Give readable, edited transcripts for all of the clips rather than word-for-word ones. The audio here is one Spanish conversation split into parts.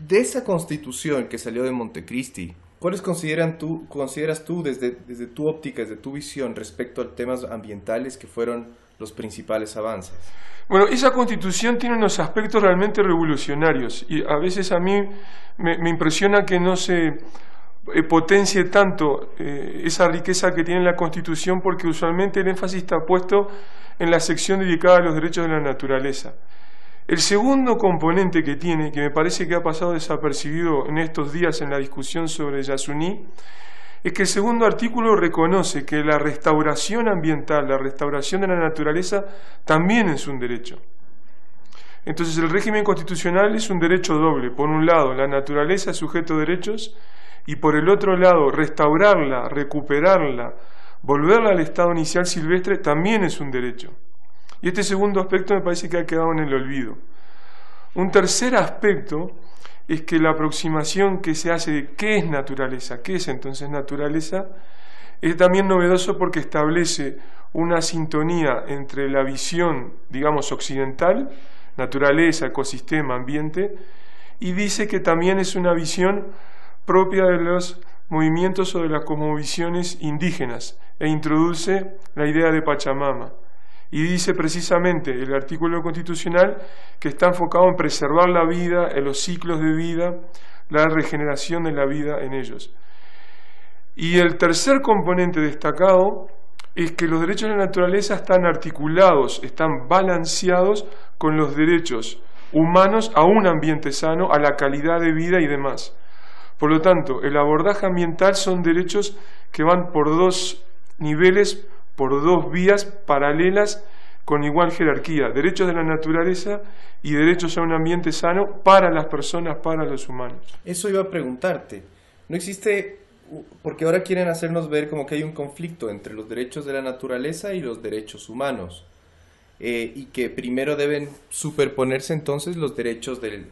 De esa constitución que salió de Montecristi, ¿cuáles consideras tú desde tu óptica, desde tu visión respecto a temas ambientales que fueron los principales avances? Bueno, esa constitución tiene unos aspectos realmente revolucionarios y a veces a mí me impresiona que no se potencie tanto esa riqueza que tiene la constitución, porque usualmente el énfasis está puesto en la sección dedicada a los derechos de la naturaleza. El segundo componente que tiene, que me parece que ha pasado desapercibido en estos días en la discusión sobre Yasuní, es que el segundo artículo reconoce que la restauración ambiental, la restauración de la naturaleza, también es un derecho. Entonces el régimen constitucional es un derecho doble. Por un lado, la naturaleza es sujeto de derechos, y por el otro lado, restaurarla, recuperarla, volverla al estado inicial silvestre, también es un derecho. Y este segundo aspecto me parece que ha quedado en el olvido. Un tercer aspecto es que la aproximación que se hace de qué es naturaleza, qué es entonces naturaleza, es también novedoso porque establece una sintonía entre la visión, digamos, occidental, naturaleza, ecosistema, ambiente, y dice que también es una visión propia de los movimientos o de las cosmovisiones indígenas, e introduce la idea de Pachamama. Y dice precisamente el artículo constitucional que está enfocado en preservar la vida, en los ciclos de vida, la regeneración de la vida en ellos. Y el tercer componente destacado es que los derechos de la naturaleza están articulados, están balanceados con los derechos humanos a un ambiente sano, a la calidad de vida y demás. Por lo tanto, el abordaje ambiental son derechos que van por dos niveles, por dos vías paralelas con igual jerarquía: derechos de la naturaleza y derechos a un ambiente sano para las personas, para los humanos. Eso iba a preguntarte. No existe, porque ahora quieren hacernos ver como que hay un conflicto entre los derechos de la naturaleza y los derechos humanos, y que primero deben superponerse entonces los derechos de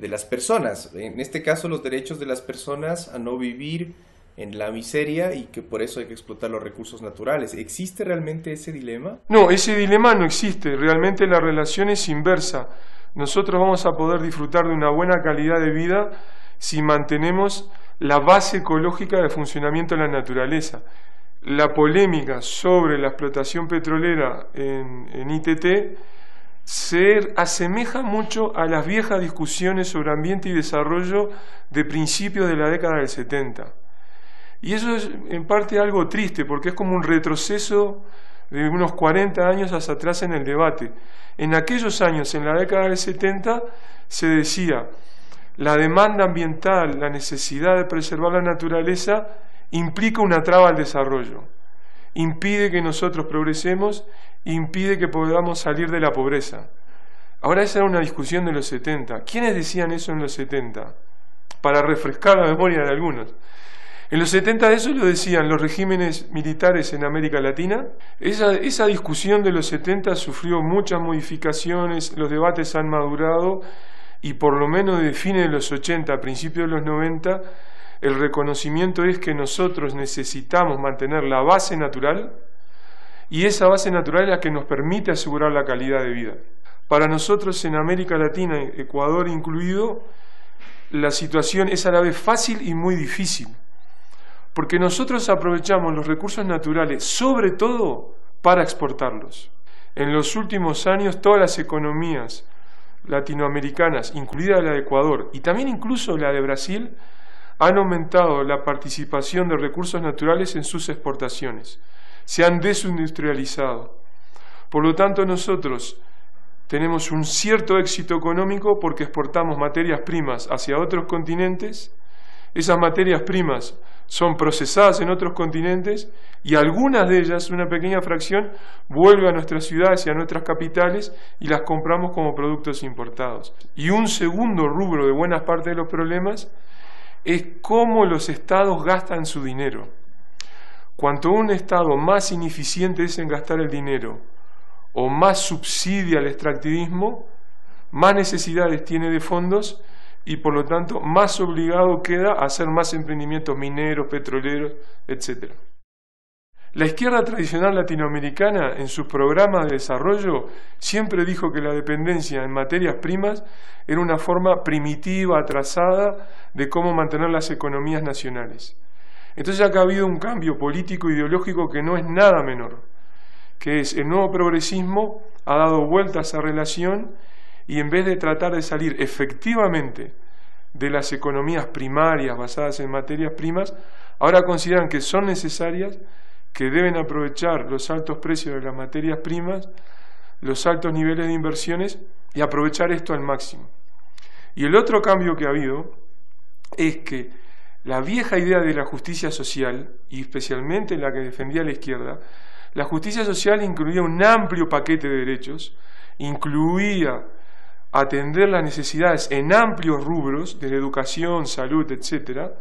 las personas, en este caso los derechos de las personas a no vivir en la miseria y que por eso hay que explotar los recursos naturales. ¿Existe realmente ese dilema? No, ese dilema no existe. Realmente la relación es inversa. Nosotros vamos a poder disfrutar de una buena calidad de vida si mantenemos la base ecológica de funcionamiento de la naturaleza. La polémica sobre la explotación petrolera en ITT se asemeja mucho a las viejas discusiones sobre ambiente y desarrollo de principios de la década del 70. Y eso es en parte algo triste, porque es como un retroceso de unos 40 años hacia atrás en el debate. En aquellos años, en la década del 70, se decía: la demanda ambiental, la necesidad de preservar la naturaleza, implica una traba al desarrollo, impide que nosotros progresemos, impide que podamos salir de la pobreza. Ahora esa era una discusión de los 70. ¿Quiénes decían eso en los 70? Para refrescar la memoria de algunos. En los 70 eso lo decían los regímenes militares en América Latina. Esa discusión de los 70 sufrió muchas modificaciones, los debates han madurado y por lo menos de fines de los 80 a principios de los 90 el reconocimiento es que nosotros necesitamos mantener la base natural, y esa base natural es la que nos permite asegurar la calidad de vida. Para nosotros en América Latina, Ecuador incluido, la situación es a la vez fácil y muy difícil, porque nosotros aprovechamos los recursos naturales sobre todo para exportarlos. En los últimos años todas las economías latinoamericanas, incluida la de Ecuador y también incluso la de Brasil, han aumentado la participación de recursos naturales en sus exportaciones, se han desindustrializado. Por lo tanto, nosotros tenemos un cierto éxito económico porque exportamos materias primas hacia otros continentes, esas materias primas son procesadas en otros continentes y algunas de ellas, una pequeña fracción, vuelve a nuestras ciudades y a nuestras capitales y las compramos como productos importados. Y un segundo rubro de buena parte de los problemas es cómo los estados gastan su dinero. Cuanto un estado más ineficiente es en gastar el dinero o más subsidia el extractivismo, más necesidades tiene de fondos y por lo tanto más obligado queda a hacer más emprendimientos mineros, petroleros, etc. La izquierda tradicional latinoamericana, en sus programas de desarrollo, siempre dijo que la dependencia en materias primas era una forma primitiva, atrasada, de cómo mantener las economías nacionales. Entonces acá ha habido un cambio político ideológico que no es nada menor, que es el nuevo progresismo ha dado vuelta a esa relación y en vez de tratar de salir efectivamente de las economías primarias basadas en materias primas, ahora consideran que son necesarias, que deben aprovechar los altos precios de las materias primas, los altos niveles de inversiones y aprovechar esto al máximo. Y el otro cambio que ha habido es que la vieja idea de la justicia social, y especialmente la que defendía la izquierda, la justicia social incluía un amplio paquete de derechos, incluía atender las necesidades en amplios rubros, desde educación, salud, etc.,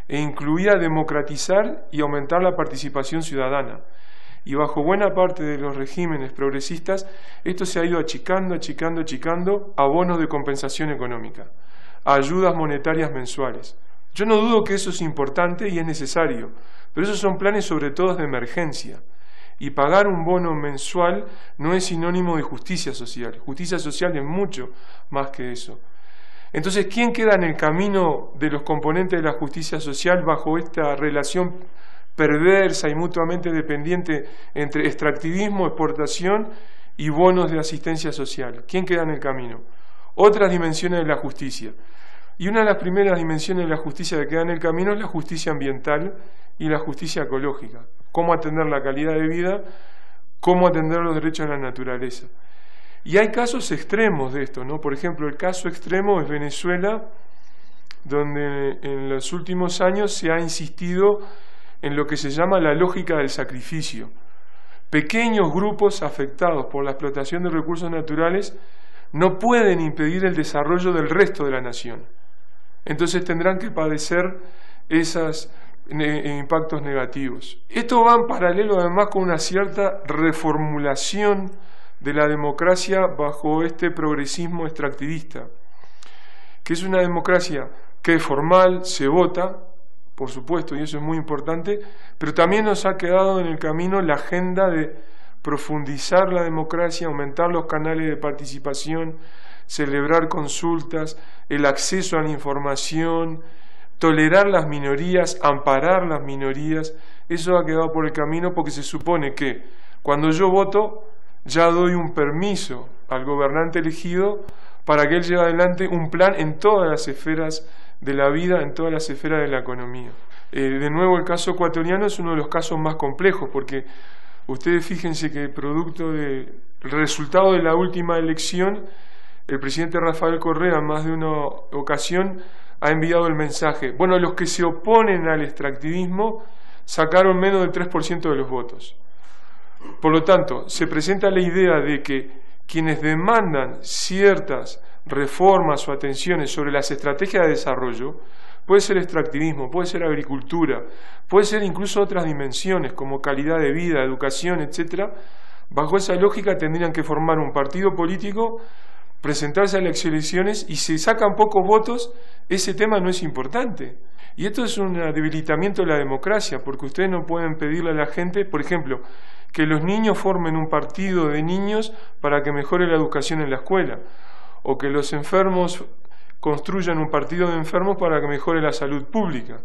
e incluía democratizar y aumentar la participación ciudadana. Y bajo buena parte de los regímenes progresistas, esto se ha ido achicando a bonos de compensación económica, a ayudas monetarias mensuales. Yo no dudo que eso es importante y es necesario, pero esos son planes sobre todo de emergencia. Y pagar un bono mensual no es sinónimo de justicia social. Justicia social es mucho más que eso. Entonces, ¿quién queda en el camino de los componentes de la justicia social bajo esta relación perversa y mutuamente dependiente entre extractivismo, exportación y bonos de asistencia social? ¿Quién queda en el camino? Otras dimensiones de la justicia. Y una de las primeras dimensiones de la justicia que queda en el camino es la justicia ambiental y la justicia ecológica. Cómo atender la calidad de vida, cómo atender los derechos de la naturaleza. Y hay casos extremos de esto, ¿no? Por ejemplo, el caso extremo es Venezuela, donde en los últimos años se ha insistido en lo que se llama la lógica del sacrificio. Pequeños grupos afectados por la explotación de recursos naturales no pueden impedir el desarrollo del resto de la nación. Entonces tendrán que padecer esos impactos negativos. Esto va en paralelo además con una cierta reformulación de la democracia bajo este progresismo extractivista, que es una democracia que es formal, se vota, por supuesto, y eso es muy importante, pero también nos ha quedado en el camino la agenda de profundizar la democracia, aumentar los canales de participación, celebrar consultas, el acceso a la información, tolerar las minorías, amparar las minorías. Eso ha quedado por el camino porque se supone que cuando yo voto ya doy un permiso al gobernante elegido para que él lleve adelante un plan en todas las esferas de la vida, en todas las esferas de la economía. De nuevo, el caso ecuatoriano es uno de los casos más complejos porque ustedes fíjense que producto del resultado de la última elección, el presidente Rafael Correa en más de una ocasión ha enviado el mensaje: bueno, los que se oponen al extractivismo sacaron menos del 3% de los votos. Por lo tanto, se presenta la idea de que quienes demandan ciertas reformas o atenciones sobre las estrategias de desarrollo, puede ser extractivismo, puede ser agricultura, puede ser incluso otras dimensiones como calidad de vida, educación, etc. Bajo esa lógica tendrían que formar un partido político, presentarse a las elecciones, y si sacan pocos votos, ese tema no es importante. Y esto es un debilitamiento de la democracia, porque ustedes no pueden pedirle a la gente, por ejemplo, que los niños formen un partido de niños para que mejore la educación en la escuela, o que los enfermos construyan un partido de enfermos para que mejore la salud pública.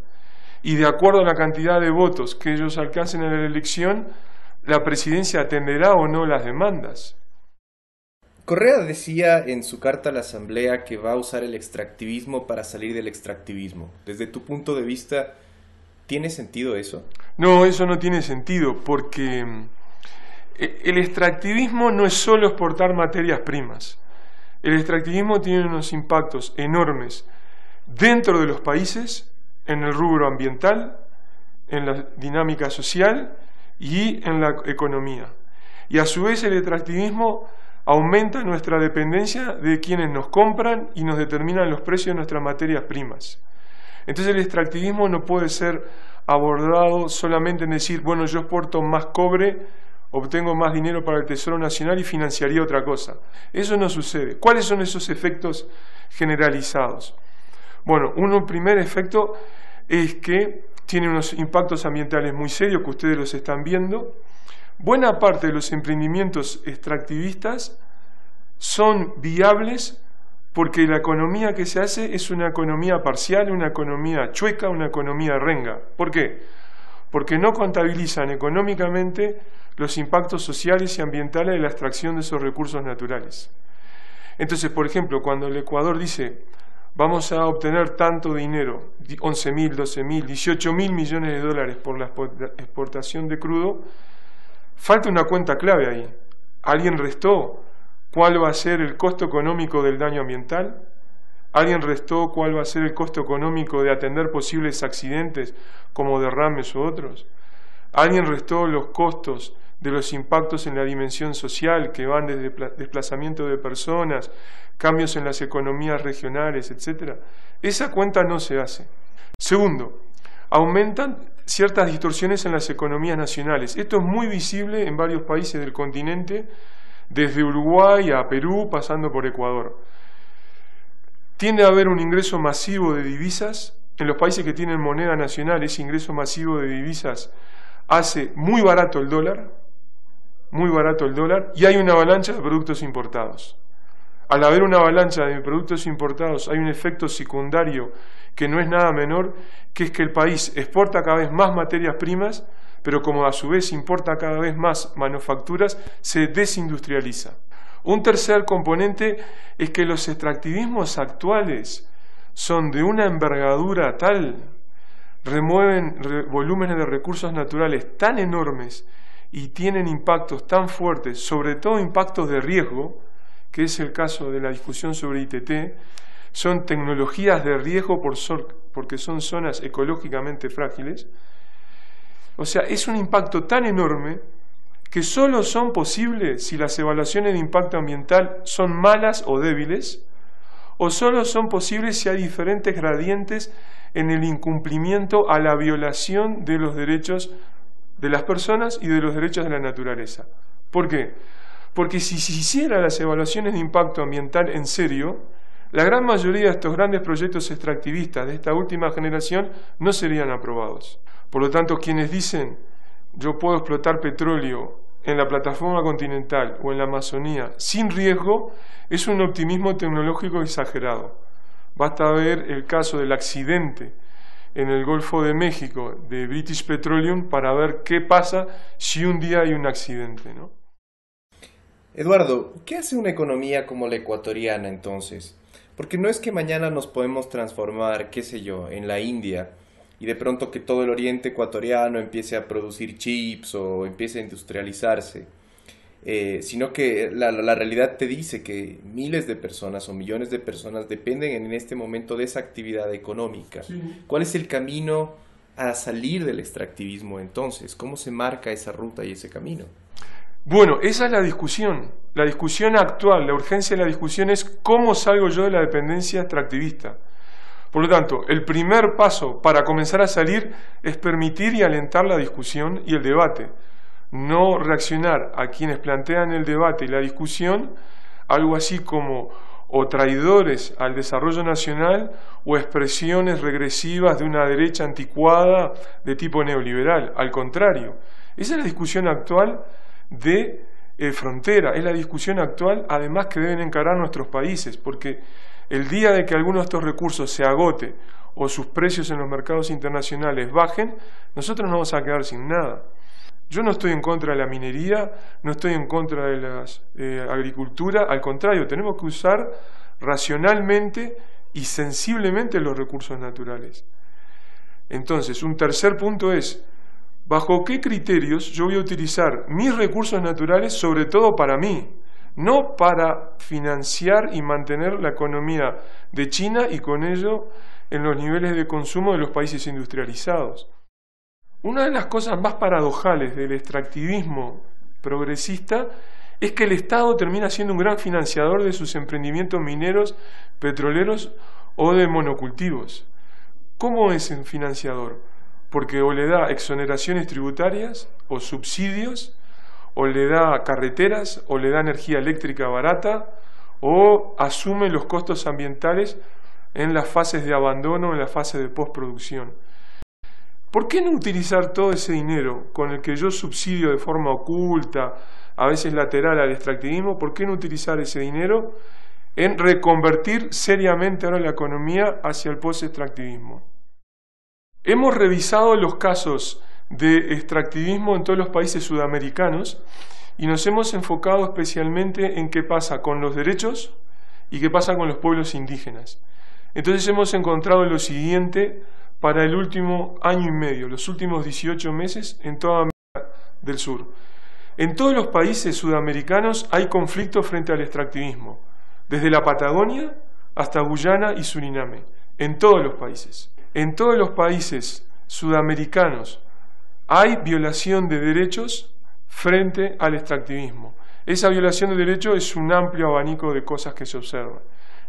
Y de acuerdo a la cantidad de votos que ellos alcancen en la elección, la presidencia atenderá o no las demandas. Correa decía en su carta a la Asamblea que va a usar el extractivismo para salir del extractivismo. Desde tu punto de vista, ¿tiene sentido eso? No, eso no tiene sentido, porque el extractivismo no es solo exportar materias primas. El extractivismo tiene unos impactos enormes dentro de los países, en el rubro ambiental, en la dinámica social y en la economía. Y a su vez el extractivismo aumenta nuestra dependencia de quienes nos compran y nos determinan los precios de nuestras materias primas. Entonces el extractivismo no puede ser abordado solamente en decir, bueno, yo exporto más cobre, obtengo más dinero para el Tesoro Nacional y financiaría otra cosa. Eso no sucede. ¿Cuáles son esos efectos generalizados? Bueno, primer efecto es que tiene unos impactos ambientales muy serios que ustedes los están viendo. Buena parte de los emprendimientos extractivistas son viables porque la economía que se hace es una economía parcial, una economía chueca, una economía renga. ¿Por qué? Porque no contabilizan económicamente los impactos sociales y ambientales de la extracción de esos recursos naturales. Entonces, por ejemplo, cuando el Ecuador dice vamos a obtener tanto dinero, 11.000, 12.000, 18.000 millones de dólares por la exportación de crudo, falta una cuenta clave ahí. ¿Alguien restó cuál va a ser el costo económico del daño ambiental? ¿Alguien restó cuál va a ser el costo económico de atender posibles accidentes como derrames u otros? ¿Alguien restó los costos de los impactos en la dimensión social que van desde desplazamiento de personas, cambios en las economías regionales, etcétera? Esa cuenta no se hace. Segundo, aumentan ciertas distorsiones en las economías nacionales. Esto es muy visible en varios países del continente, desde Uruguay a Perú, pasando por Ecuador. Tiende a haber un ingreso masivo de divisas. En los países que tienen moneda nacional, ese ingreso masivo de divisas hace muy barato el dólar, y hay una avalancha de productos importados. Al haber una avalancha de productos importados, hay un efecto secundario que no es nada menor, que es que el país exporta cada vez más materias primas, pero como a su vez importa cada vez más manufacturas, se desindustrializa. Un tercer componente es que los extractivismos actuales son de una envergadura tal, remueven volúmenes de recursos naturales tan enormes y tienen impactos tan fuertes, sobre todo impactos de riesgo, que es el caso de la discusión sobre ITT, son tecnologías de riesgo porque son zonas ecológicamente frágiles. O sea, es un impacto tan enorme que solo son posibles si las evaluaciones de impacto ambiental son malas o débiles, o solo son posibles si hay diferentes gradientes en el incumplimiento a la violación de los derechos de las personas y de los derechos de la naturaleza. ¿Por qué? Porque si se hicieran las evaluaciones de impacto ambiental en serio, la gran mayoría de estos grandes proyectos extractivistas de esta última generación no serían aprobados. Por lo tanto, quienes dicen yo puedo explotar petróleo en la plataforma continental o en la Amazonía sin riesgo, es un optimismo tecnológico exagerado. Basta ver el caso del accidente en el Golfo de México de British Petroleum para ver qué pasa si un día hay un accidente, ¿no? Eduardo, ¿qué hace una economía como la ecuatoriana entonces? Porque no es que mañana nos podemos transformar, qué sé yo, en la India y de pronto que todo el oriente ecuatoriano empiece a producir chips o empiece a industrializarse, sino que la realidad te dice que miles de personas o millones de personas dependen en este momento de esa actividad económica. Sí. ¿Cuál es el camino a salir del extractivismo entonces? ¿Cómo se marca esa ruta y ese camino? Bueno, esa es la discusión. La discusión actual, la urgencia de la discusión es cómo salgo yo de la dependencia extractivista. Por lo tanto, el primer paso para comenzar a salir es permitir y alentar la discusión y el debate. No reaccionar a quienes plantean el debate y la discusión, algo así como o traidores al desarrollo nacional o expresiones regresivas de una derecha anticuada de tipo neoliberal. Al contrario, esa es la discusión actual de frontera, es la discusión actual además que deben encarar nuestros países, porque el día de que alguno de estos recursos se agote o sus precios en los mercados internacionales bajen, nosotros nos vamos a quedar sin nada. Yo no estoy en contra de la minería, no estoy en contra de la agricultura, al contrario, tenemos que usar racionalmente y sensiblemente los recursos naturales. Entonces, un tercer punto es, ¿bajo qué criterios yo voy a utilizar mis recursos naturales, sobre todo para mí? No para financiar y mantener la economía de China y con ello en los niveles de consumo de los países industrializados. Una de las cosas más paradojales del extractivismo progresista es que el Estado termina siendo un gran financiador de sus emprendimientos mineros, petroleros o de monocultivos. ¿Cómo es un financiador? Porque o le da exoneraciones tributarias o subsidios, o le da carreteras, o le da energía eléctrica barata, o asume los costos ambientales en las fases de abandono, en las fases de postproducción. ¿Por qué no utilizar todo ese dinero con el que yo subsidio de forma oculta, a veces lateral al extractivismo? ¿Por qué no utilizar ese dinero en reconvertir seriamente ahora la economía hacia el post-extractivismo? Hemos revisado los casos de extractivismo en todos los países sudamericanos y nos hemos enfocado especialmente en qué pasa con los derechos y qué pasa con los pueblos indígenas. Entonces hemos encontrado lo siguiente para el último año y medio, los últimos 18 meses en toda América del Sur. En todos los países sudamericanos hay conflictos frente al extractivismo, desde la Patagonia hasta Guyana y Suriname, en todos los países. En todos los países sudamericanos hay violación de derechos frente al extractivismo. Esa violación de derechos es un amplio abanico de cosas que se observan,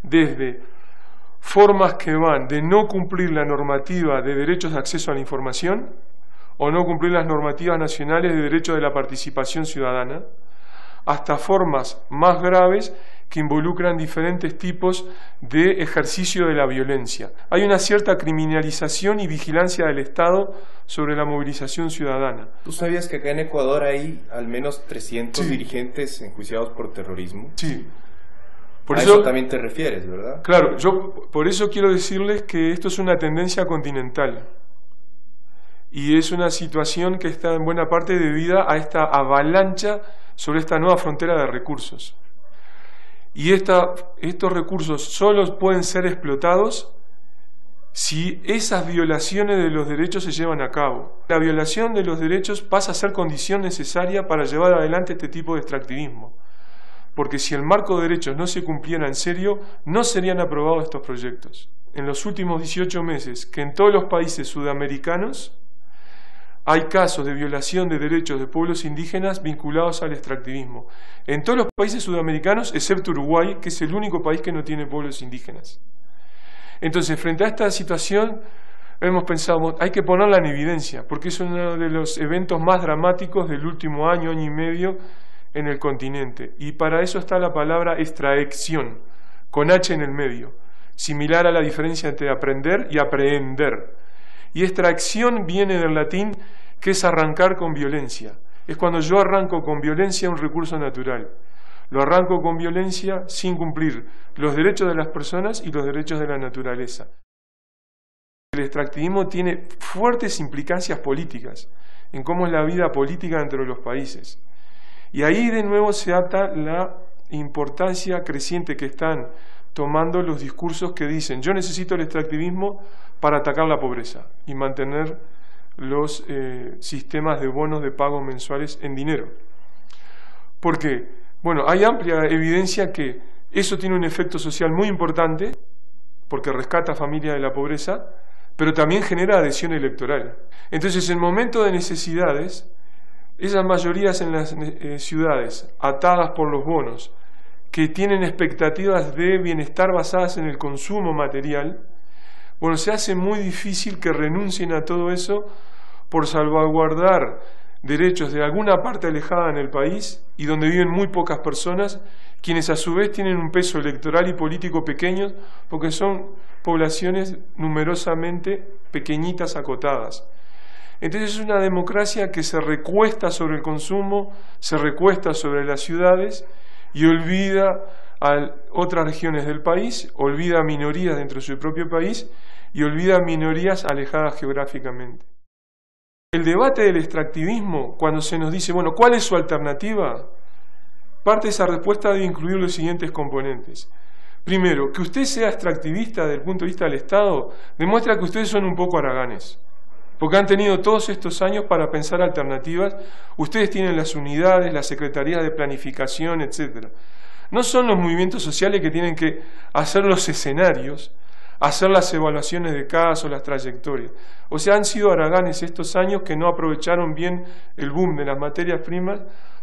desde formas que van de no cumplir la normativa de derechos de acceso a la información o no cumplir las normativas nacionales de derecho de la participación ciudadana, hasta formas más graves que involucran diferentes tipos de ejercicio de la violencia. Hay una cierta criminalización y vigilancia del Estado sobre la movilización ciudadana. ¿Tú sabías que acá en Ecuador hay al menos 300 dirigentes enjuiciados por terrorismo? Sí. A eso también te refieres, ¿verdad? Claro, yo por eso quiero decirles que esto es una tendencia continental y es una situación que está en buena parte debida a esta avalancha sobre esta nueva frontera de recursos. Y estos recursos solo pueden ser explotados si esas violaciones de los derechos se llevan a cabo. La violación de los derechos pasa a ser condición necesaria para llevar adelante este tipo de extractivismo. Porque si el marco de derechos no se cumpliera en serio, no serían aprobados estos proyectos. En los últimos 18 meses, que en todos los países sudamericanos hay casos de violación de derechos de pueblos indígenas vinculados al extractivismo. En todos los países sudamericanos, excepto Uruguay, que es el único país que no tiene pueblos indígenas. Entonces, frente a esta situación, hemos pensado, hay que ponerla en evidencia, porque es uno de los eventos más dramáticos del último año, año y medio, en el continente, y para eso está la palabra extracción, con H en el medio, similar a la diferencia entre aprender y aprehender. Y extracción viene del latín, que es arrancar con violencia. Es cuando yo arranco con violencia un recurso natural. Lo arranco con violencia sin cumplir los derechos de las personas y los derechos de la naturaleza. El extractivismo tiene fuertes implicancias políticas en cómo es la vida política dentro de los países. Y ahí de nuevo se ata la importancia creciente que están tomando los discursos que dicen yo necesito el extractivismo para atacar la pobreza y mantener los sistemas de bonos de pago mensuales en dinero. ¿Por qué? Bueno, hay amplia evidencia que eso tiene un efecto social muy importante porque rescata a familias de la pobreza, pero también genera adhesión electoral. Entonces, en momentos de necesidades, esas mayorías en las ciudades, atadas por los bonos, que tienen expectativas de bienestar basadas en el consumo material, bueno, se hace muy difícil que renuncien a todo eso por salvaguardar derechos de alguna parte alejada en el país y donde viven muy pocas personas, quienes a su vez tienen un peso electoral y político pequeño, porque son poblaciones numerosamente pequeñitas, acotadas. Entonces es una democracia que se recuesta sobre el consumo, se recuesta sobre las ciudades y olvida a otras regiones del país, olvida a minorías dentro de su propio país y olvida a minorías alejadas geográficamente. El debate del extractivismo, cuando se nos dice, bueno, ¿cuál es su alternativa? Parte de esa respuesta debe incluir los siguientes componentes. Primero, que usted sea extractivista desde el punto de vista del Estado, demuestra que ustedes son un poco haraganes. Porque han tenido todos estos años para pensar alternativas. Ustedes tienen las unidades, las secretarías de planificación, etc. No son los movimientos sociales que tienen que hacer los escenarios, hacer las evaluaciones de casos, las trayectorias. O sea, han sido haraganes estos años que no aprovecharon bien el boom de las materias primas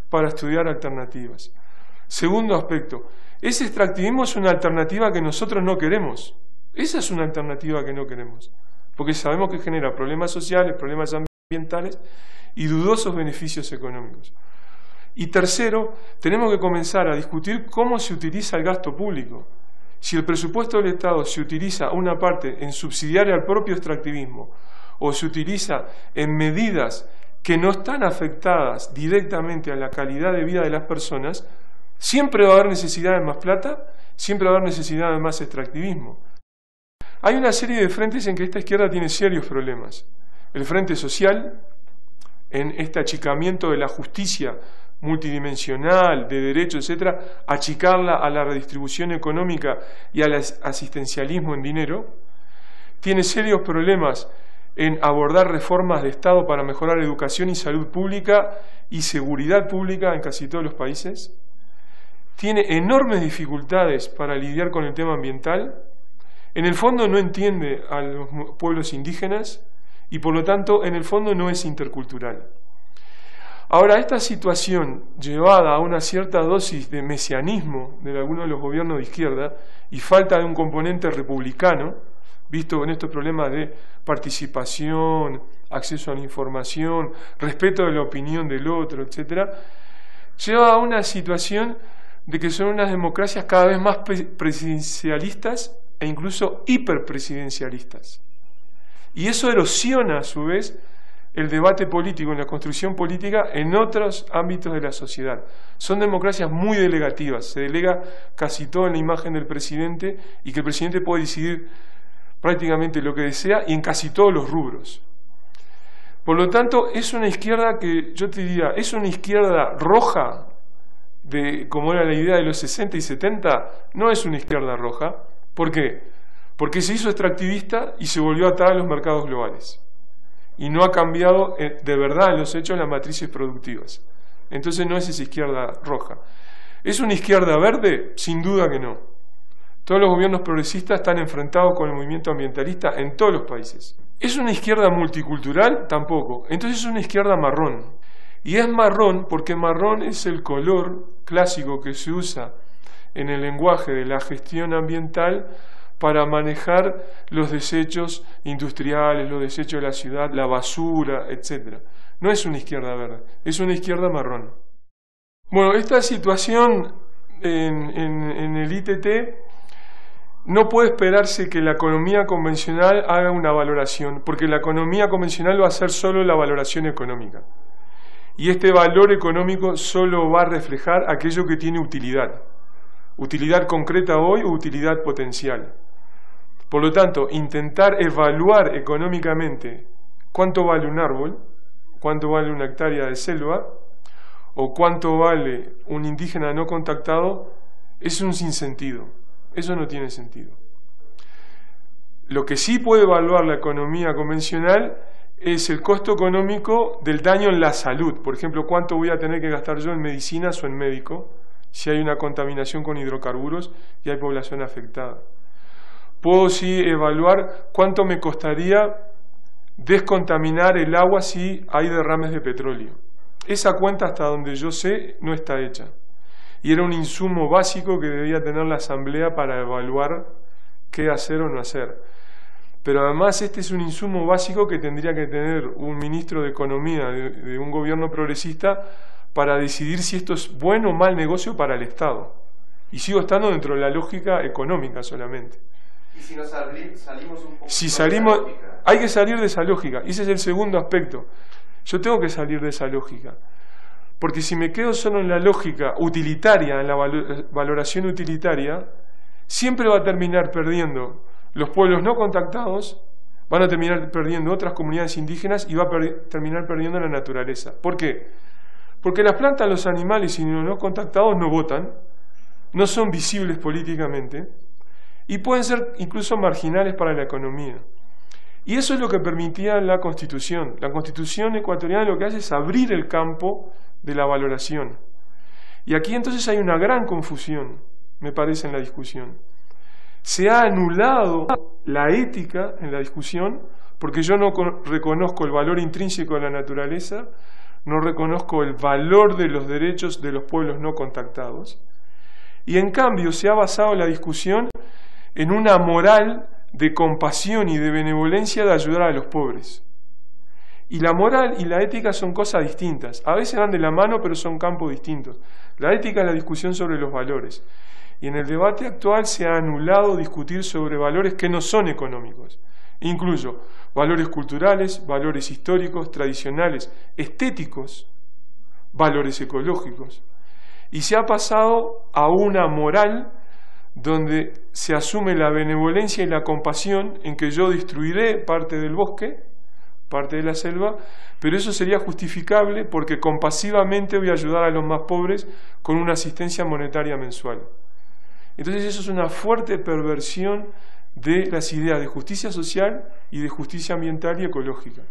para estudiar alternativas. Segundo aspecto, ese extractivismo es una alternativa que nosotros no queremos. Esa es una alternativa que no queremos. Porque sabemos que genera problemas sociales, problemas ambientales y dudosos beneficios económicos. Y tercero, tenemos que comenzar a discutir cómo se utiliza el gasto público. Si el presupuesto del Estado se utiliza una parte en subsidiar al propio extractivismo o se utiliza en medidas que no están afectadas directamente a la calidad de vida de las personas, siempre va a haber necesidad de más plata, siempre va a haber necesidad de más extractivismo. Hay una serie de frentes en que esta izquierda tiene serios problemas. El frente social, en este achicamiento de la justicia multidimensional, de derechos, etcétera, achicarla a la redistribución económica y al asistencialismo en dinero. Tiene serios problemas en abordar reformas de Estado para mejorar educación y salud pública y seguridad pública en casi todos los países. Tiene enormes dificultades para lidiar con el tema ambiental. En el fondo no entiende a los pueblos indígenas y por lo tanto en el fondo no es intercultural. Ahora, esta situación llevada a una cierta dosis de mesianismo de algunos de los gobiernos de izquierda y falta de un componente republicano, visto en estos problemas de participación, acceso a la información, respeto de la opinión del otro, etc., lleva a una situación de que son unas democracias cada vez más presidencialistas e incluso hiperpresidencialistas. Y eso erosiona a su vez el debate político, en la construcción política en otros ámbitos de la sociedad. Son democracias muy delegativas, se delega casi todo en la imagen del presidente y que el presidente puede decidir prácticamente lo que desea y en casi todos los rubros. Por lo tanto, es una izquierda que yo te diría, es una izquierda roja, como era la idea de los 60 y 70, no es una izquierda roja. ¿Por qué? Porque se hizo extractivista y se volvió atada a los mercados globales. Y no ha cambiado de verdad en los hechos las matrices productivas. Entonces no es esa izquierda roja. ¿Es una izquierda verde? Sin duda que no. Todos los gobiernos progresistas están enfrentados con el movimiento ambientalista en todos los países. ¿Es una izquierda multicultural? Tampoco. Entonces es una izquierda marrón. Y es marrón porque marrón es el color clásico que se usa en el lenguaje de la gestión ambiental para manejar los desechos industriales, los desechos de la ciudad, la basura, etc. No es una izquierda verde, es una izquierda marrón. Bueno, esta situación en el ITT no puede esperarse que la economía convencional haga una valoración, porque la economía convencional va a hacer solo la valoración económica. Y este valor económico solo va a reflejar aquello que tiene utilidad. Utilidad concreta hoy o utilidad potencial. Por lo tanto, intentar evaluar económicamente cuánto vale un árbol, cuánto vale una hectárea de selva, o cuánto vale un indígena no contactado, es un sinsentido. Eso no tiene sentido. Lo que sí puede evaluar la economía convencional es el costo económico del daño en la salud. Por ejemplo, cuánto voy a tener que gastar yo en medicinas o en médico si hay una contaminación con hidrocarburos y hay población afectada. Puedo sí evaluar cuánto me costaría descontaminar el agua si hay derrames de petróleo. Esa cuenta, hasta donde yo sé, no está hecha. Y era un insumo básico que debía tener la Asamblea para evaluar qué hacer o no hacer. Pero además este es un insumo básico que tendría que tener un ministro de Economía de un gobierno progresista para decidir si esto es bueno o mal negocio para el Estado. Y sigo estando dentro de la lógica económica solamente. ¿Y si nos salimos un poco de esa lógica? Hay que salir de esa lógica. Y ese es el segundo aspecto. Yo tengo que salir de esa lógica. Porque si me quedo solo en la lógica utilitaria, en la valoración utilitaria, siempre va a terminar perdiendo los pueblos no contactados, van a terminar perdiendo otras comunidades indígenas y va a terminar perdiendo la naturaleza. ¿Por qué? Porque las plantas, los animales y los no contactados no votan, no son visibles políticamente y pueden ser incluso marginales para la economía. Y eso es lo que permitía la Constitución. La Constitución ecuatoriana lo que hace es abrir el campo de la valoración. Y aquí entonces hay una gran confusión, me parece, en la discusión. Se ha anulado la ética en la discusión porque yo no reconozco el valor intrínseco de la naturaleza, no reconozco el valor de los derechos de los pueblos no contactados. Y en cambio se ha basado la discusión en una moral de compasión y de benevolencia de ayudar a los pobres. Y la moral y la ética son cosas distintas. A veces van de la mano, pero son campos distintos. La ética es la discusión sobre los valores. Y en el debate actual se ha anulado discutir sobre valores que no son económicos. Incluyo valores culturales, valores históricos, tradicionales, estéticos, valores ecológicos. Y se ha pasado a una moral donde se asume la benevolencia y la compasión en que yo destruiré parte del bosque, parte de la selva, pero eso sería justificable porque compasivamente voy a ayudar a los más pobres con una asistencia monetaria mensual. Entonces eso es una fuerte perversión de las ideas de justicia social y de justicia ambiental y ecológica.